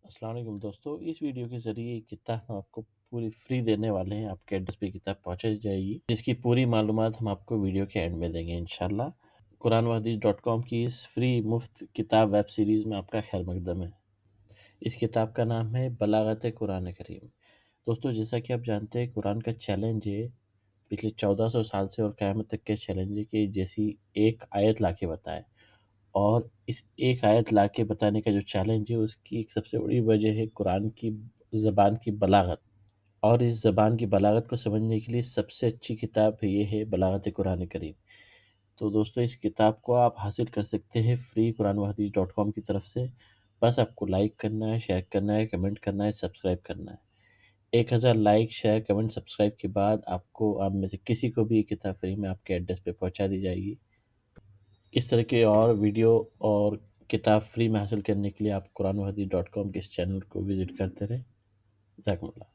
السلام علیکم دوستو، اس ویڈیو کے ذریعے یہ کتاب ہم آپ کو پوری فری دینے والے ہیں۔ آپ کے ایڈریس پہ کتاب پہنچائی جائے گی، جس کی پوری معلومات ہم آپ کو ویڈیو کے اینڈ میں دیں گے انشاءاللہ۔ قرآن و حدیث .com کی اس فری مفت کتاب ویب سیریز میں آپ کا خیر مقدم ہے۔ اس کتاب کا نام ہے بلاغت قرآن کریم۔ دوستو، جیسا کہ آپ جانتے ہیں، قرآن کا چیلنج ہے پچھلے 1400 سال سے اور قیامت تک کے چیلنج ہے کہ جیسی ایک آیت لا کے بتائے، اور اس ایک آیت لا کے بتانے کا جو چیلنج ہے، اس کی ایک سب سے بڑی وجہ ہے قرآن کی زبان کی بلاغت، اور اس زبان کی بلاغت کو سمجھنے کے لیے سب سے اچھی کتاب یہ ہے بلاغت قرآن کریم۔ تو دوستو، اس کتاب کو آپ حاصل کر سکتے ہیں فری قرآن و حدیث .com کی طرف سے۔ بس آپ کو لائک کرنا ہے، شیئر کرنا ہے، کمنٹ کرنا ہے، سبسکرائب کرنا ہے۔ 1000 لائک، شیئر، کمنٹ، سبسکرائب کے بعد آپ میں سے کسی کو بھی یہ کتاب فری میں آپ کے ایڈریس پہ پہنچا دی جائے گی۔ اس طرح کے اور ویڈیو اور کتاب فری میں حاصل کرنے کے لیے آپ قرآن و حدیث .com کے اس چینل کو وزٹ کرتے رہیں۔ جزاکم اللہ۔